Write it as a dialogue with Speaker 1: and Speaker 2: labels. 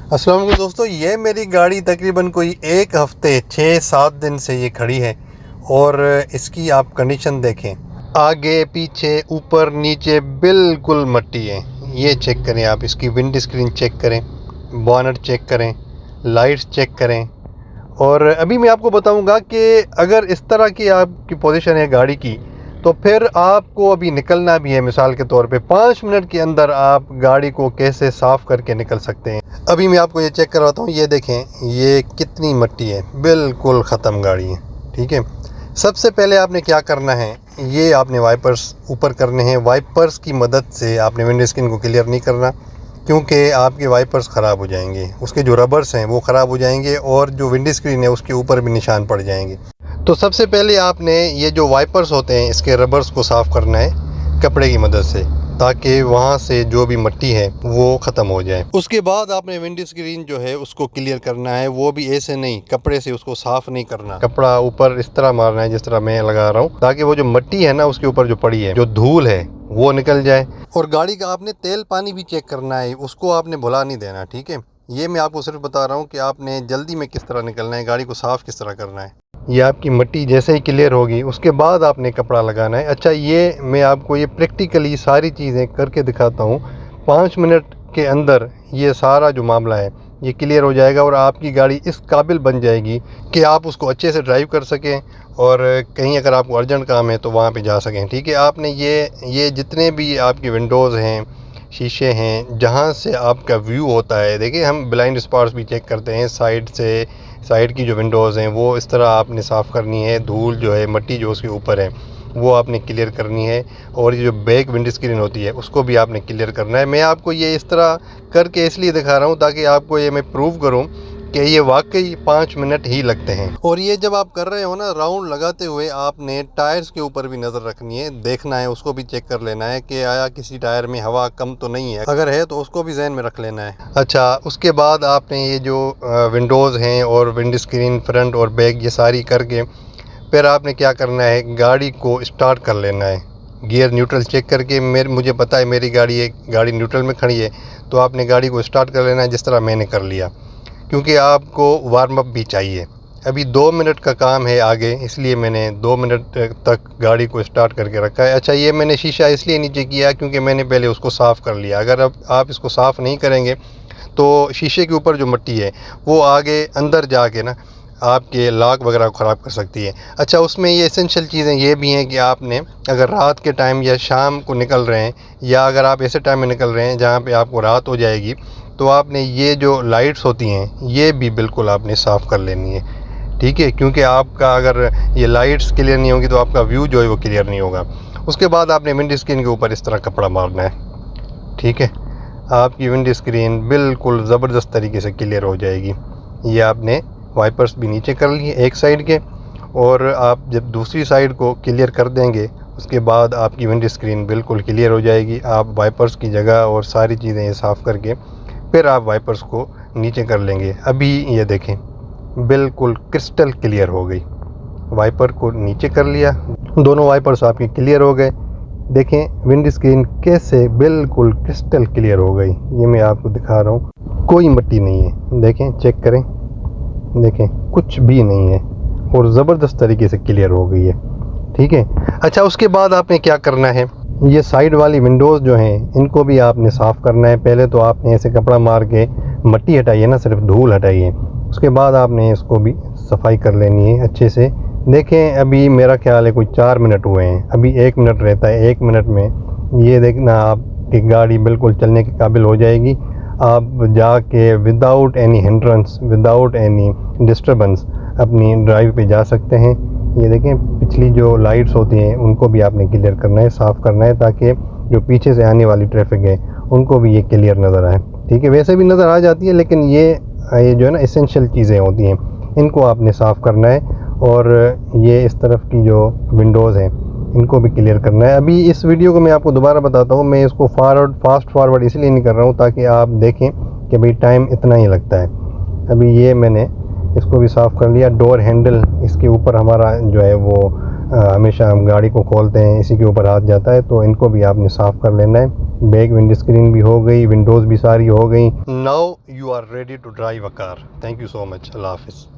Speaker 1: अस्सलाम वालेकुम दोस्तों, ये मेरी गाड़ी तकरीबन कोई एक हफ़्ते 6-7 दिन से ये खड़ी है और इसकी आप कंडीशन देखें। आगे पीछे ऊपर नीचे बिल्कुल मट्टी है। ये चेक करें, आप इसकी विंड स्क्रीन चेक करें, बॉनेट चेक करें, लाइट्स चेक करें। और अभी मैं आपको बताऊंगा कि अगर इस तरह की आपकी पोजीशन है गाड़ी की, तो फिर आपको अभी निकलना भी है। मिसाल के तौर पे 5 मिनट के अंदर आप गाड़ी को कैसे साफ़ करके निकल सकते हैं। अभी मैं आपको ये चेक करवाता हूँ। ये देखें, ये कितनी मट्टी है, बिल्कुल ख़त्म गाड़ी है। ठीक है, सबसे पहले आपने क्या करना है, ये आपने वाइपर्स ऊपर करने हैं। वाइपर्स की मदद से आपने विंड स्क्रीन को क्लियर नहीं करना, क्योंकि आपके वाइपर्स ख़राब हो जाएंगे, उसके जो रबर्स हैं वो ख़राब हो जाएंगे और जो विंड स्क्रीन है उसके ऊपर भी निशान पड़ जाएंगे। तो सबसे पहले आपने ये जो वाइपर्स होते हैं इसके रबर्स को साफ़ करना है कपड़े की मदद से, ताकि वहाँ से जो भी मिट्टी है वो ख़त्म हो जाए। उसके बाद आपने विंड स्क्रीन जो है उसको क्लियर करना है, वो भी ऐसे नहीं, कपड़े से उसको साफ़ नहीं करना। कपड़ा ऊपर इस तरह मारना है जिस तरह मैं लगा रहा हूँ, ताकि वो जो मिट्टी है ना उसके ऊपर जो पड़ी है, जो धूल है, वो निकल जाए। और गाड़ी का आपने तेल पानी भी चेक करना है, उसको आपने भुला नहीं देना। ठीक है, ये मैं आपको सिर्फ बता रहा हूँ कि आपने जल्दी में किस तरह निकलना है, गाड़ी को साफ़ किस तरह करना है। ये आपकी मिट्टी जैसे ही क्लियर होगी उसके बाद आपने कपड़ा लगाना है। अच्छा, ये मैं आपको ये प्रैक्टिकली सारी चीज़ें करके दिखाता हूँ। 5 मिनट के अंदर ये सारा जो मामला है ये क्लियर हो जाएगा और आपकी गाड़ी इस काबिल बन जाएगी कि आप उसको अच्छे से ड्राइव कर सकें और कहीं अगर आपको अर्जेंट काम है तो वहाँ पे जा सकें। ठीक है, आपने ये जितने भी आपके विंडोज़ हैं, शीशे हैं, जहाँ से आपका व्यू होता है, देखिए हम ब्लाइंड स्पॉट्स भी चेक करते हैं साइड से। साइड की जो विंडोज़ हैं वो इस तरह आपने साफ़ करनी है। धूल जो है, मिट्टी जो उसके ऊपर है वो आपने क्लियर करनी है। और ये जो बैक विंड स्क्रीन होती है उसको भी आपने क्लियर करना है। मैं आपको ये इस तरह करके इसलिए दिखा रहा हूँ ताकि आपको ये मैं प्रूव करूँ कि ये वाकई 5 मिनट ही लगते हैं। और ये जब आप कर रहे हो ना, राउंड लगाते हुए आपने टायर्स के ऊपर भी नज़र रखनी है, देखना है, उसको भी चेक कर लेना है कि आया किसी टायर में हवा कम तो नहीं है, अगर है तो उसको भी ज़हन में रख लेना है। अच्छा, उसके बाद आपने ये जो विंडोज़ हैं और विंड स्क्रीन फ्रंट और बैक ये सारी करके फिर आपने क्या करना है, गाड़ी को स्टार्ट कर लेना है। गियर न्यूट्रल चेक करके, मुझे पता है मेरी गाड़ी न्यूट्रल में खड़ी है, तो आपने गाड़ी को स्टार्ट कर लेना है जिस तरह मैंने कर लिया, क्योंकि आपको वार्म अप भी चाहिए। अभी 2 मिनट का काम है आगे, इसलिए मैंने 2 मिनट तक गाड़ी को स्टार्ट करके रखा है। अच्छा, ये मैंने शीशा इसलिए नीचे किया क्योंकि मैंने पहले उसको साफ़ कर लिया। अगर अब आप इसको साफ़ नहीं करेंगे तो शीशे के ऊपर जो मिट्टी है वो आगे अंदर जाके ना आपके लॉक वगैरह को ख़राब कर सकती है। अच्छा, उसमें ये एसेंशियल चीज़ें ये भी हैं कि आपने अगर रात के टाइम या शाम को निकल रहे हैं, या अगर आप ऐसे टाइम में निकल रहे हैं जहाँ पे आपको रात हो जाएगी, तो आपने ये जो लाइट्स होती हैं ये भी बिल्कुल आपने साफ़ कर लेनी है। ठीक है, क्योंकि आपका अगर ये लाइट्स क्लियर नहीं होगी तो आपका व्यू जो है वो क्लियर नहीं होगा। उसके बाद आपने विंड स्क्रीन के ऊपर इस तरह कपड़ा मारना है। ठीक है, आपकी विंड स्क्रीन बिल्कुल ज़बरदस्त तरीके से क्लियर हो जाएगी। ये आपने वाइपर्स भी नीचे कर लिए एक साइड के, और आप जब दूसरी साइड को क्लियर कर देंगे उसके बाद आपकी विंड स्क्रीन बिल्कुल क्लियर हो जाएगी। आप वाइपर्स की जगह और सारी चीज़ें साफ़ करके फिर आप वाइपर्स को नीचे कर लेंगे। अभी ये देखें, बिल्कुल क्रिस्टल क्लियर हो गई। वाइपर को नीचे कर लिया, दोनों वाइपर्स आपके क्लियर हो गए। देखें विंड स्क्रीन कैसे बिल्कुल क्रिस्टल क्लियर हो गई। ये मैं आपको दिखा रहा हूँ, कोई मिट्टी नहीं है। देखें, चेक करें, देखें कुछ भी नहीं है और ज़बरदस्त तरीके से क्लियर हो गई है। ठीक है, अच्छा, उसके बाद आपने क्या करना है, ये साइड वाली विंडोज़ जो हैं इनको भी आपने साफ़ करना है। पहले तो आपने ऐसे कपड़ा मार के मिट्टी हटाई है ना, सिर्फ धूल हटाई है। उसके बाद आपने इसको भी सफाई कर लेनी है अच्छे से। देखें, अभी मेरा ख्याल है कोई 4 मिनट हुए हैं, अभी 1 मिनट रहता है। 1 मिनट में ये देखना आपकी गाड़ी बिल्कुल चलने के काबिल हो जाएगी। आप जाके without any hindrance, without any disturbance अपनी ड्राइव पे जा सकते हैं। ये देखें, पिछली जो लाइट्स होती हैं उनको भी आपने क्लियर करना है, साफ़ करना है, ताकि जो पीछे से आने वाली ट्रैफिक है उनको भी ये क्लियर नज़र आए। ठीक है, वैसे भी नज़र आ जाती है, लेकिन ये जो है ना एसेंशियल चीज़ें होती हैं, इनको आपने साफ़ करना है। और ये इस तरफ की जो विंडोज़ हैं इनको भी क्लियर करना है। अभी इस वीडियो को मैं आपको दोबारा बताता हूँ, मैं इसको फास्ट फॉरवर्ड इसलिए नहीं कर रहा हूँ ताकि आप देखें कि भाई टाइम इतना ही लगता है। अभी ये मैंने इसको भी साफ़ कर लिया। डोर हैंडल, इसके ऊपर हमारा जो है वो हमेशा हम गाड़ी को खोलते हैं, इसी के ऊपर हाथ जाता है, तो इनको भी आपने साफ़ कर लेना है। बैक विंडो स्क्रीन भी हो गई, विंडोज़ भी सारी हो गई। Now you are ready to drive a car. Thank you so much. अल्लाह हाफिज़।